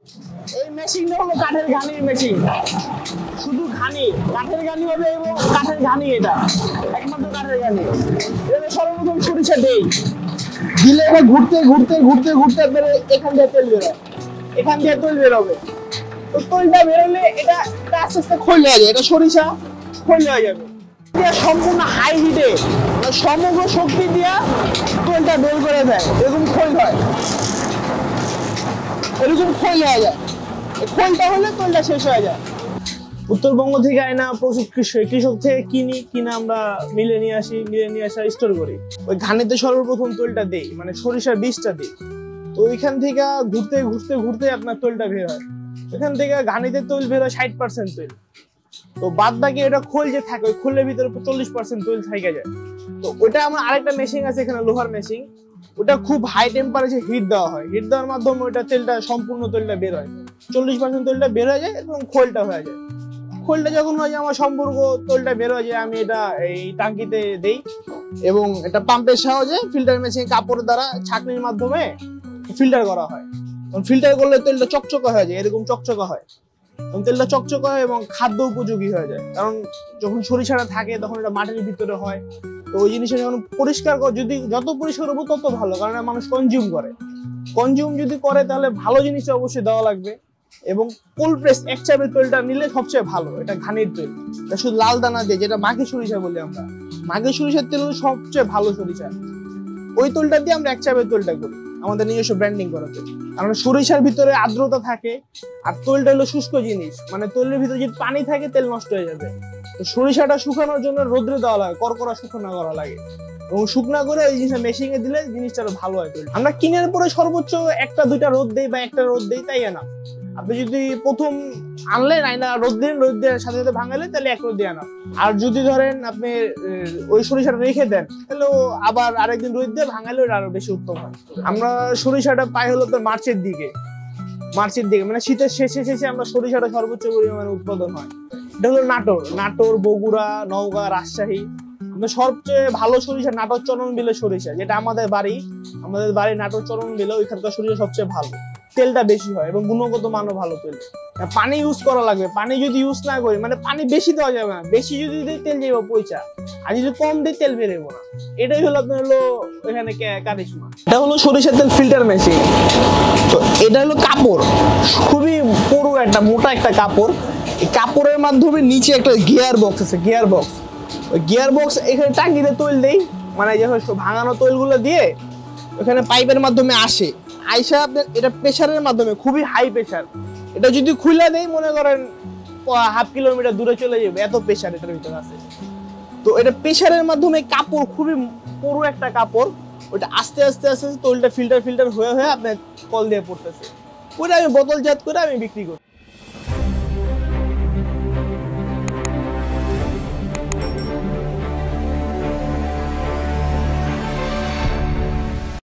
এই মেশিনটা হলো কাঠের ঘানির মেশিন, শুধু ঘানি, কাঠের ঘানি হবে এবং কাঠের ঘানি, এটা একমাত্র কাঠের ঘানি। এটা সর্বপ্রথম সরিষা দেই, দিলে এটা ঘুরতে ঘুরতে ঘুরতে ঘুরতে আপনার এখান দিয়ে তেল বেরোয়, এখান দিয়ে তেল বেরোবে। তো তেলটা বেরোলে এটা আস্তে আস্তে খৈল হয়ে যায়, এটা সরিষা খৈল হয়ে যাবে। সম্পূর্ণ হাই হিটে সমগ্র শক্তি দিয়া তেলটা বের করে দেয়, এরকম খৈল হয়, এরকম খৈল হয়ে যায়। খৈলটা হলে তেলটা শেষ হয়ে যায়। উত্তরবঙ্গ থেকে আয়না প্রচুর কৃষক থেকে কিনে আমরা মিলে নিয়ে আসা স্টোর করি। ওই ঘানিতে সর্বপ্রথম তেলটা দেই, মানে সরিষার বীজটা দিই। তো ওইখান থেকে ঘুরতে ঘুরতে ঘুরতে আপনার তেলটা বের হয়। এখান থেকে ঘানিতে তেল বের হয় 60% তেল। তো বাদ বাকি এটা খোল যে থাকে, ওই খোলের ভিতরে 40% তেল থেকে যায়। তো ওটা আমার আরেকটা মেশিন আছে এখানে, লোহার মেশিন। ওটা খুব হাই টেম্পারেচার হিট দেওয়া হয়, হিট দেওয়ার মাধ্যমে ওটা তেলটা সম্পূর্ণ তেলটা বের হয়, 40% তেলটা বের হয়ে যায় এবং খোলটা হয়ে যায়। খোলটা যখন হয়ে যায় আমার সম্পূর্ণ তেলটা বের হয়ে যায়, আমি এটা এই টাঙ্কিতে দেই এবং এটা পাম্পের সাহায্যে ফিল্টার মেশিন কাপড়ের দ্বারা ছাঁকনির মাধ্যমে ফিল্টার করা হয়। ফিল্টার করলে তেলটা চকচকা হয়ে যায়, এরকম চকচকা হয়, তেলটা চকচকা হয় এবং খাদ্য উপযোগী হয়ে যায়। কারণ যখন সরিষাটা থাকে তখন এটা মাটির ভিতরে হয়, তো ওই জিনিসটা যখন পরিষ্কার যদি যত পরিষ্কার হবো তত ভালো, কারণ মানুষ কনজিউম যদি করে তাহলে ভালো জিনিসটা অবশ্যই দেওয়া লাগবে। এবং কোল্ড প্রেস এক চাপের তেলটা নিলে সবচেয়ে ভালো, এটা ঘানির তেল, এটা শুধু লাল দানা দিয়ে, যেটা মাখি সরিষা বলি আমরা, মাখি সরিষার তেল হলো সবচেয়ে ভালো সরিষা। ওই তেলটা দিয়ে আমরা এক চাপের তেলটা করি, আমাদের নিজস্ব ব্র্যান্ডিং করা তেল। কারণ সরিষার ভিতরে আর্দ্রতা থাকে, আর তেলটা হলো শুষ্ক জিনিস, মানে তেলের ভিতরে যদি পানি থাকে তেল নষ্ট হয়ে যাবে। তো সরিষাটা শুকানোর জন্য রোদ্রে দেওয়া লাগে, করকরা শুকনো করা লাগে, এবং শুকনা করে এই জিনিসটা মেশিনে দিলে জিনিসটা ভালো হয়। আমরা কিনার পরে সর্বোচ্চ 1-2টা রোদ দেই বা একটা রোদ দেই, তাই না? আপনি যদি প্রথম আনলেন আইনা রোদ দেওয়ার সাথে সাথে ভাঙালেন, তাহলে 1 রোদ দিয়ে আনা। আর যদি ধরেন আপনি ওই সরিষাটা রেখে দেন, তাহলে আবার আরেকদিন রোদ দিয়ে ভাঙালে ওটা আরো বেশি উত্তম হয়। আমরা সরিষাটা পাই হলো তো মার্চের দিকে, মানে শীতের শেষে আমরা সরিষাটা সর্বোচ্চ পরিমাণে উৎপাদন হয়। এটা হলো নাটোর, বগুড়া, নওগাঁ, রাজশাহী। সবচেয়ে ভালো সরিষা নাটোর চরণবিলের সরিষা, যেটা আমাদের বাড়ি নাটোর চরণবিলে, ওইখানকার সরিষা সবচেয়ে ভালো, তেলটা বেশি হয় এবং গুণগত মানও ভালো। তেল পানি ইউজ করা লাগবে, পানি যদি ইউজ না করি, মানে পানি বেশি দেওয়া যাবে না, বেশি যদি দিই তেল যাবো পয়সা, আর যদি কম দিই তেল বেরোবো না। এটাই হলো আপনার হলো এখানে কারিশমা। এটা হলো সরিষার তেল ফিল্টার মেশিন। তো এটা হলো কাপড়, খুবই পুরো একটা মোটা একটা কাপড়। এই কাপড়ের মাধ্যমে নিচে একটা গিয়ার বক্স আছে, গিয়ার বক্স এখানে টাঙ্কিতে তেল দেই, মানে যখন ভাঙানো তেলগুলো দিয়ে ওখানে পাইপের মাধ্যমে আইসা আপনার এটা প্রেসারের মাধ্যমে, খুবই হাই প্রেসার। এটা যদি খুলে দেই মনে করেন 1/2 কিলোমিটার দূরে চলে যাবে, এত প্রেসার এটার ভিতরে আছে। তো এটা প্রেসারের মাধ্যমে কাপড়, খুবই পুরো একটা কাপড়, ওটা আস্তে আস্তে আস্তে তেলটা ফিল্টার হয়ে আপনার কল দিয়ে পড়তেছে। ওটা আমি বোতলজাত করে আমি বিক্রি করি।